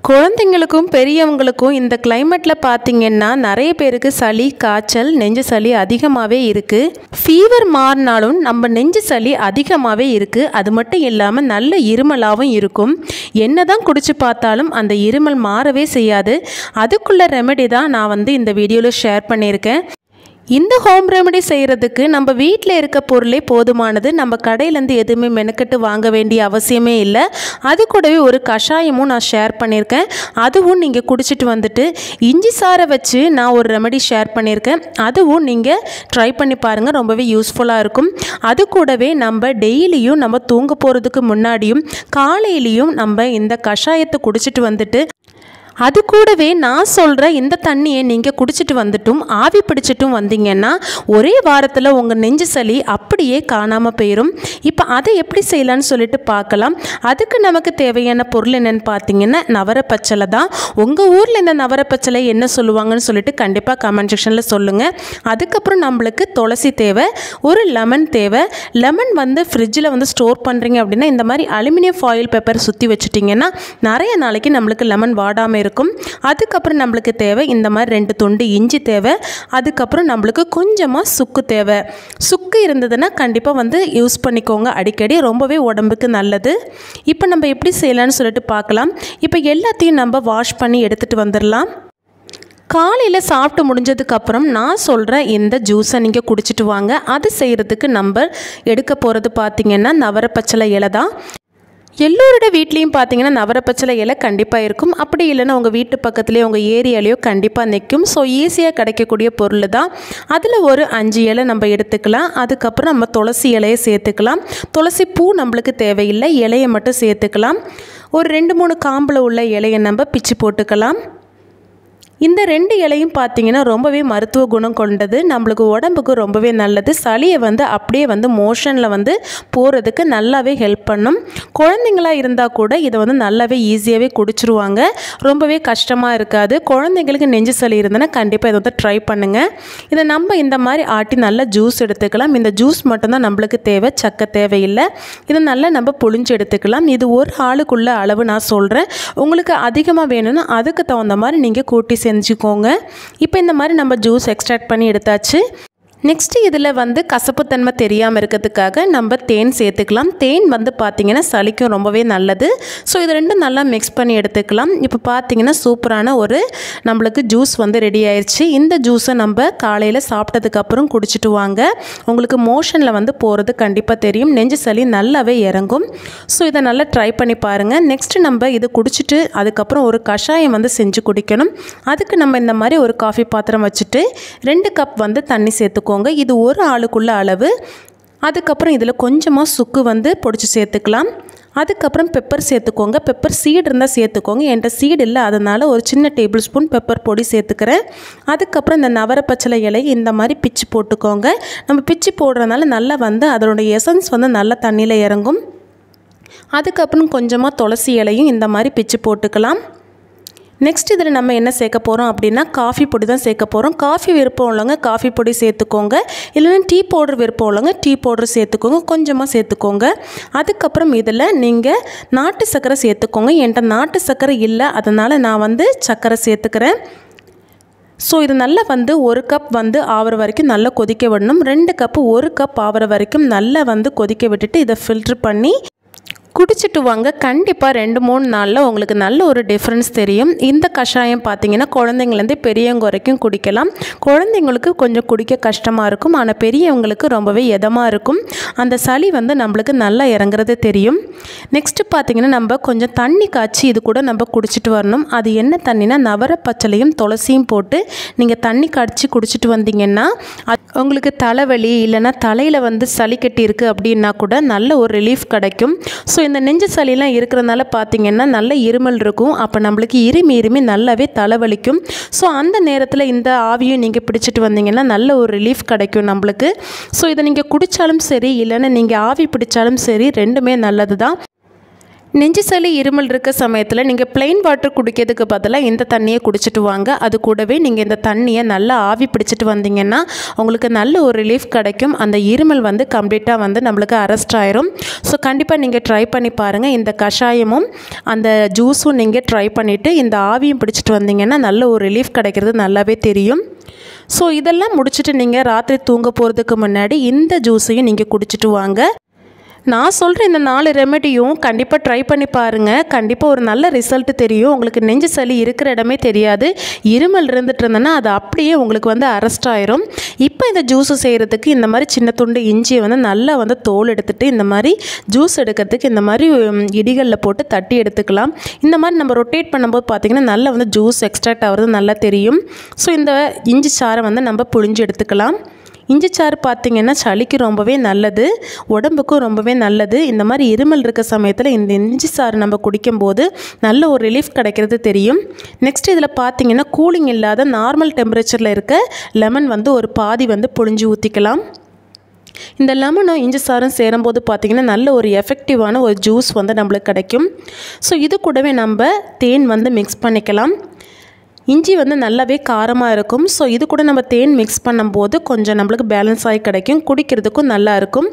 குழந்தைங்களுக்கும் பெரியவங்களுக்கும் இந்த கிளைமேட்டில் பார்த்தீங்கன்னா நிறைய பேருக்கு சளி காய்ச்சல் நெஞ்சு சளி அதிகமாகவே இருக்குது. ஃபீவர் மாறினாலும் நம்ம நெஞ்சு சளி அதிகமாகவே இருக்குது. அது மட்டும் இல்லாமல் நல்ல இருமலாகவும் இருக்கும். என்ன தான் குடிச்சு பார்த்தாலும் அந்த இருமல் மாறவே செய்யாது. அதுக்குள்ள ரெமெடி தான் நான் இந்த வீடியோவில் ஷேர் பண்ணியிருக்கேன். இந்த ஹோம் ரெமெடி செய்கிறதுக்கு நம்ம வீட்டில் இருக்க பொருளே போதுமானது. நம்ம கடையிலேருந்து எதுவுமே மெனக்கெட்டு வாங்க வேண்டிய அவசியமே இல்லை. அது கூடவே ஒரு கஷாயமும் நான் ஷேர் பண்ணியிருக்கேன். அதுவும் நீங்கள் குடிச்சிட்டு வந்துட்டு இஞ்சி சாரை வச்சு நான் ஒரு ரெமெடி ஷேர் பண்ணியிருக்கேன். அதுவும் நீங்கள் ட்ரை பண்ணி பாருங்கள், ரொம்பவே யூஸ்ஃபுல்லாக இருக்கும். அது கூடவே நம்ம டெய்லியும் நம்ம தூங்க போகிறதுக்கு முன்னாடியும் காலையிலையும் நம்ம இந்த கஷாயத்தை குடிச்சிட்டு வந்துட்டு அது கூடவே நான் சொல்கிற இந்த தண்ணியை நீங்கள் குடிச்சிட்டு வந்துட்டும் ஆவி பிடிச்சிட்டும் வந்தீங்கன்னா ஒரே வாரத்தில் உங்கள் நெஞ்சு சளி அப்படியே காணாமல் போயிடும். இப்போ அதை எப்படி செய்யலான்னு சொல்லிட்டு பார்க்கலாம். அதுக்கு நமக்கு தேவையான பொருள் என்னென்னு பார்த்தீங்கன்னா நவரப்பச்சலை தான். உங்கள் ஊரில் இந்த நவரப்பச்சலை என்ன சொல்லுவாங்கன்னு சொல்லிட்டு கண்டிப்பாக கமெண்ட் செக்ஷனில் சொல்லுங்கள். அதுக்கப்புறம் நம்மளுக்கு துளசி தேவை, ஒரு லெமன் தேவை. லெமன் ஃப்ரிட்ஜில் ஸ்டோர் பண்ணுறீங்க அப்படின்னா இந்த மாதிரி அலுமினியம் ஃபாயில் பேப்பர் சுற்றி வச்சுட்டிங்கன்னா நிறைய நாளைக்கு நம்மளுக்கு லெமன் வாடாமல் இருக்கும். அதுக்கப்புறம் நம்மளுக்கு தேவை இந்த மாதிரி 2 துண்டு இஞ்சி தேவை. அதுக்கப்புறம் நம்மளுக்கு கொஞ்சமாக சுக்கு தேவை. சுக்கு இருந்ததுன்னா கண்டிப்பாக யூஸ் பண்ணிக்கோங்க அடிக்கடி, ரொம்பவே உடம்புக்கு நல்லது. இப்போ நம்ம எப்படி செய்யலான்னு சொல்லிட்டு பார்க்கலாம். இப்போ எல்லாத்தையும் நம்ம வாஷ் பண்ணி எடுத்துகிட்டு வந்துடலாம். காலையில் சாப்பிட்டு முடிஞ்சதுக்கப்புறம் நான் சொல்கிற இந்த ஜூஸை நீங்கள் குடிச்சிட்டு வாங்க. அது செய்கிறதுக்கு நம்ம எடுக்க போகிறது பார்த்திங்கன்னா நவரப்பச்சலை இலை தான். எல்லோரோட வீட்லேயும் பார்த்தீங்கன்னா நவரப்பச்சலை இலை கண்டிப்பாக இருக்கும். அப்படி இல்லைன்னா உங்கள் வீட்டு பக்கத்துலேயே உங்கள் ஏரியாலேயோ கண்டிப்பாக நிற்கும். ஸோ ஈஸியாக கிடைக்கக்கூடிய பொருள் தான். அதில் ஒரு 5 இலை நம்ம எடுத்துக்கலாம். அதுக்கப்புறம் நம்ம துளசி இலையை சேர்த்துக்கலாம். துளசி பூ நம்மளுக்கு தேவையில்லை, இலையை மட்டும் சேர்த்துக்கலாம். ஒரு 2-3 காம்பில் உள்ள இலையை நம்ம பிச்சு போட்டுக்கலாம். இந்த 2 இலையும் பார்த்தீங்கன்னா ரொம்பவே மருத்துவ குணம் கொண்டது, நம்மளுக்கு உடம்புக்கு ரொம்பவே நல்லது. சளியை அப்படியே மோஷனில் போகிறதுக்கு நல்லாவே ஹெல்ப் பண்ணும். குழந்தைங்களாக இருந்தால் கூட இதை நல்லாவே ஈஸியாகவே குடிச்சிருவாங்க, ரொம்பவே கஷ்டமாக இருக்காது. குழந்தைங்களுக்கு நெஞ்சு சளி இருந்ததுன்னா கண்டிப்பாக இதை ட்ரை பண்ணுங்கள். இதை நம்ம இந்த மாதிரி ஆட்டி நல்லா ஜூஸ் எடுத்துக்கலாம். இந்த ஜூஸ் மட்டும்தான் நம்மளுக்கு தேவை, சக்கை தேவையில்லை. இதை நல்லா நம்ம புழிஞ்சு எடுத்துக்கலாம். இது ஒரு ஆளுக்குள்ள அளவு நான் சொல்கிறேன். உங்களுக்கு அதிகமாக வேணும்னா அதுக்கு தகுந்த மாதிரி நீங்கள் கூட்டி செஞ்சுக்கோங்க. இப்போ இந்த மாதிரி நம்ம ஜூஸ் எக்ஸ்ட்ராக்ட் பண்ணி எடுத்தாச்சு. நெக்ஸ்ட்டு இதில் கசப்புத்தன்மை தெரியாமல் இருக்கிறதுக்காக நம்ம தேன் சேர்த்துக்கலாம். தேன் பார்த்திங்கன்னா சளிக்கும் ரொம்பவே நல்லது. ஸோ இது ரெண்டும் நல்லா மிக்ஸ் பண்ணி எடுத்துக்கலாம். இப்போ பார்த்திங்கன்னா சூப்பரான ஒரு நம்மளுக்கு ஜூஸ் ரெடி ஆயிடுச்சு. இந்த ஜூஸை நம்ம காலையில் சாப்பிட்டதுக்கப்புறம் குடிச்சிட்டு வாங்க. உங்களுக்கு மோஷனில் போகிறது கண்டிப்பாக தெரியும், நெஞ்சு சளி நல்லாவே இறங்கும். ஸோ இதை நல்லா ட்ரை பண்ணி பாருங்கள். நெக்ஸ்ட்டு நம்ம இது குடிச்சிட்டு அதுக்கப்புறம் ஒரு கஷாயம் செஞ்சு குடிக்கணும். அதுக்கு நம்ம இந்த மாதிரி ஒரு காஃபி பாத்திரம் வச்சுட்டு 2 கப் தண்ணி சேர்த்துக்கோங்க. இது ஒரு ஆளுக்குள்ள அளவு. அதுக்கப்புறம் இதில் கொஞ்சமாக சுக்கு பொடிச்சு சேர்த்துக்கலாம். அதுக்கப்புறம் பெப்பர் சேர்த்துக்கோங்க. பெப்பர் சீடு இருந்தால் சேர்த்துக்கோங்க. என்கிட்ட சீடு இல்லை, அதனால் ஒரு சின்ன டேபிள் ஸ்பூன் பெப்பர் பொடி சேர்த்துக்கிறேன். அதுக்கப்புறம் இந்த நவரப்பச்சலை இலை இந்த மாதிரி பிச்சு போட்டுக்கோங்க. நம்ம பிச்சு போடுறதுனால நல்லா அதனுடைய எசன்ஸ் நல்லா தண்ணியில் இறங்கும். அதுக்கப்புறம் கொஞ்சமாக துளசி இலையும் இந்த மாதிரி பிச்சு போட்டுக்கலாம். நெக்ஸ்ட் இதில் நம்ம என்ன சேர்க்க போகிறோம் அப்படின்னா காஃபி பொடி தான் சேர்க்க போகிறோம். காஃபி விருப்பம் உள்ளவங்க காஃபி பொடி சேர்த்துக்கோங்க, இல்லைன்னா டீ பவுடர் விருப்பம் உள்ளவங்க டீ பவுடர் சேர்த்துக்கோங்க, கொஞ்சமாக சேர்த்துக்கோங்க. அதுக்கப்புறம் இதில் நீங்கள் நாட்டு சர்க்கரை சேர்த்துக்கோங்க. என்கிட்ட நாட்டு சர்க்கரை இல்லை, அதனால் நான் சர்க்கரை சேர்த்துக்கிறேன். ஸோ இது நல்லா 1 கப் ஆகிற வரைக்கும் நல்லா கொதிக்க விடணும். 2 கப்பு 1 கப் ஆகிற வரைக்கும் நல்லா கொதிக்க விட்டுட்டு இதை ஃபில்ட்ரு பண்ணி குடிச்சிட்டு வாங்க. கண்டிப்பாக 2-3 நாளில் உங்களுக்கு நல்ல ஒரு டிஃப்ரென்ஸ் தெரியும். இந்த கஷாயம் பார்த்தீங்கன்னா குழந்தைங்கலேருந்து பெரியவங்க வரைக்கும் குடிக்கலாம். குழந்தைங்களுக்கு கொஞ்சம் குடிக்க கஷ்டமாக இருக்கும், ஆனால் பெரியவங்களுக்கு ரொம்பவே இதமாக இருக்கும். அந்த சளி நம்மளுக்கு நல்லா இறங்குறது தெரியும். நெக்ஸ்ட்டு பார்த்தீங்கன்னா நம்ம கொஞ்சம் தண்ணி காய்ச்சி இது கூட நம்ம குடிச்சிட்டு வரணும். அது என்ன தண்ணினா நவரப்பச்சலையும் துளசியும் போட்டு நீங்கள் தண்ணி காய்ச்சி குடிச்சிட்டு வந்தீங்கன்னா உங்களுக்கு தலைவலி இல்லைன்னா தலையில் சளி கட்டி இருக்குது அப்படின்னா கூட நல்ல ஒரு ரிலீஃப் கிடைக்கும். ஸோ இந்த நெஞ்சு சளிலாம் இருக்கிறதுனால பார்த்திங்கன்னா நல்ல இருமல் இருக்கும். அப்போ நம்மளுக்கு இருமி நல்லாவே தலைவலிக்கும். ஸோ அந்த நேரத்தில் இந்த ஆவியும் நீங்கள் பிடிச்சிட்டு வந்தீங்கன்னா நல்ல ஒரு ரிலீஃப் கிடைக்கும் நம்மளுக்கு. ஸோ இதை நீங்கள் குடித்தாலும் சரி இல்லைன்னா நீங்கள் ஆவி பிடிச்சாலும் சரி, ரெண்டுமே நல்லது தான். நெஞ்சு சளி இருமல் இருக்க சமயத்தில் நீங்கள் plain வாட்டர் குடிக்கிறதுக்கு பதிலாக இந்த தண்ணியை குடிச்சிட்டு வாங்க. அது கூடவே நீங்கள் இந்த தண்ணியை நல்லா ஆவி பிடிச்சிட்டு வந்தீங்கன்னா உங்களுக்கு நல்ல ஒரு ரிலீஃப் கிடைக்கும். அந்த இருமல் வந்து கம்ப்ளீட்டாக வந்து நம்மளுக்கு அரெஸ்ட் ஆயிரும். ஸோ கண்டிப்பாக நீங்கள் ட்ரை பண்ணி பாருங்கள். இந்த கஷாயமும் அந்த ஜூஸும் நீங்கள் ட்ரை பண்ணிவிட்டு இந்த ஆவியும் பிடிச்சிட்டு வந்தீங்கன்னா நல்ல ஒரு ரிலீஃப் கிடைக்கிறது நல்லாவே தெரியும். ஸோ இதெல்லாம் முடிச்சுட்டு நீங்கள் ராத்திரி தூங்க போகிறதுக்கு முன்னாடி இந்த ஜூஸையும் நீங்கள் குடிச்சிட்டு வாங்க. நான் சொல்கிற இந்த 4 ரெமெடியும் கண்டிப்பாக ட்ரை பண்ணி பாருங்கள். கண்டிப்பாக ஒரு நல்ல ரிசல்ட் தெரியும். உங்களுக்கு நெஞ்சு சளி இருக்கிற இடமே தெரியாது. இருமல் இருந்துட்டு இருந்தேன்னா அது அப்படியே உங்களுக்கு வந்து அரெஸ்ட் ஆயிரும். இப்போ இந்த ஜூஸு செய்கிறதுக்கு இந்த மாதிரி சின்ன துண்டு இஞ்சியை வந்து நல்லா வந்து தோல் எடுத்துகிட்டு இந்த மாதிரி ஜூஸ் எடுக்கிறதுக்கு இந்த மாதிரி இடிகளில் போட்டு தட்டி எடுத்துக்கலாம். இந்த மாதிரி நம்ம ரொட்டேட் பண்ணும்போது பார்த்திங்கன்னா நல்லா வந்து ஜூஸ் எக்ஸ்ட்ராக்ட் ஆகிறது நல்லா தெரியும். ஸோ இந்த இஞ்சி சாறை வந்து நம்ம புழிஞ்சு எடுத்துக்கலாம். இஞ்சி சாறு பார்த்திங்கன்னா சளிக்கு ரொம்பவே நல்லது, உடம்புக்கும் ரொம்பவே நல்லது. இந்த மாதிரி இருமல் இருக்க சமயத்தில் இந்த இஞ்சி சாறு நம்ம குடிக்கும்போது நல்ல ஒரு ரிலீஃப் கிடைக்கிறது தெரியும். நெக்ஸ்ட் இதில் பார்த்திங்கன்னா கூலிங் இல்லாத நார்மல் டெம்பரேச்சரில் இருக்க லெமன் வந்து ஒரு பாதி வந்து புழிஞ்சு ஊற்றிக்கலாம். இந்த லெமனும் இஞ்சி சாரும் சேரும்போது பார்த்திங்கன்னா நல்ல ஒரு எஃபெக்டிவான ஒரு ஜூஸ் வந்து நம்மளுக்கு கிடைக்கும். ஸோ இது கூடவே நம்ம தேன் வந்து மிக்ஸ் பண்ணிக்கலாம். இஞ்சி வந்து நல்லாவே காரமாக இருக்கும். ஸோ இது கூட நம்ம தேன் மிக்ஸ் பண்ணும்போது கொஞ்சம் நம்மளுக்கு பேலன்ஸ் ஆகி கிடைக்கும், குடிக்கிறதுக்கும் நல்லா இருக்கும்.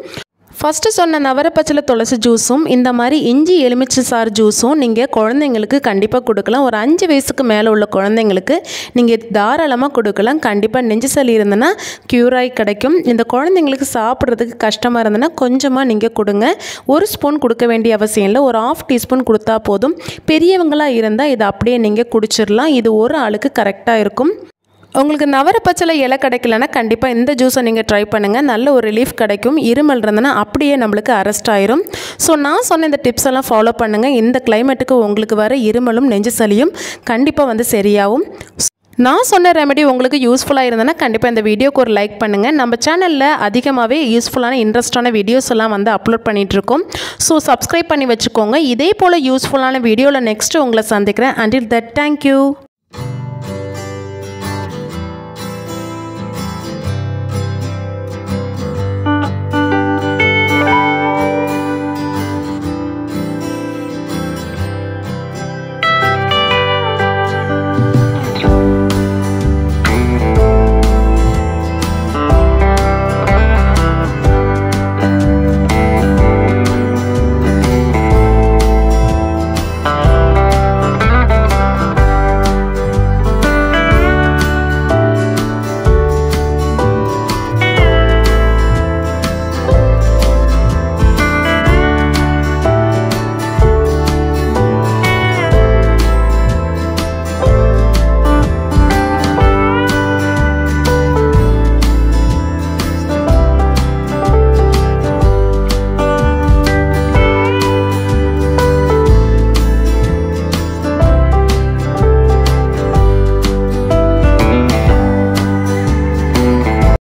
ஃபஸ்ட்டு சொன்ன நவரப்பச்சிலை துளசி ஜூஸும் இந்த மாதிரி இஞ்சி எலுமிச்சை சாறு ஜூஸும் நீங்கள் குழந்தைங்களுக்கு கண்டிப்பாக கொடுக்கலாம். ஒரு 5 வயசுக்கு மேலே உள்ள குழந்தைங்களுக்கு நீங்கள் தாராளமாக கொடுக்கலாம். கண்டிப்பாக நெஞ்சு சளி இருந்ததுன்னா க்யூராகி கிடைக்கும். இந்த குழந்தைங்களுக்கு சாப்பிட்றதுக்கு கஷ்டமாக இருந்ததுன்னா கொஞ்சமாக நீங்கள் கொடுங்க. 1 ஸ்பூன் கொடுக்க வேண்டிய அவசியம் இல்லை, ஒரு 1/2 டீஸ்பூன் கொடுத்தா போதும். பெரியவங்களாக இருந்தால் இதை அப்படியே நீங்கள் குடிச்சிடலாம். இது ஒரு ஆளுக்கு கரெக்டாக இருக்கும். உங்களுக்கு நவரப்பச்சிலை இலை கிடைக்கலன்னா கண்டிப்பாக இந்த ஜூஸை நீங்கள் ட்ரை பண்ணுங்கள். நல்ல ஒரு ரிலீஃப் கிடைக்கும். இருமல் இருந்ததுன்னா அப்படியே நம்மளுக்கு அரெஸ்ட் ஆயிரும். ஸோ நான் சொன்ன இந்த டிப்ஸ் எல்லாம் ஃபாலோ பண்ணுங்கள். இந்த கிளைமேட்டுக்கு உங்களுக்கு வர இருமலும் நெஞ்சு சளியும் கண்டிப்பாக வந்து சரியாகும். நான் சொன்ன ரெமெடி உங்களுக்கு யூஸ்ஃபுல்லாக இருந்ததுன்னா கண்டிப்பாக இந்த வீடியோக்கு ஒரு லைக் பண்ணுங்கள். நம்ம சேனலில் அதிகமாகவே யூஸ்ஃபுல்லான இன்ட்ரெஸ்டான வீடியோஸ் எல்லாம் வந்து அப்லோட் பண்ணிகிட்ருக்கோம். ஸோ சப்ஸ்கிரைப் பண்ணி வச்சுக்கோங்க. இதே போல் யூஸ்ஃபுல்லான வீடியோவில் நெக்ஸ்ட்டு உங்களை சந்திக்கிறேன். Until that, thank you.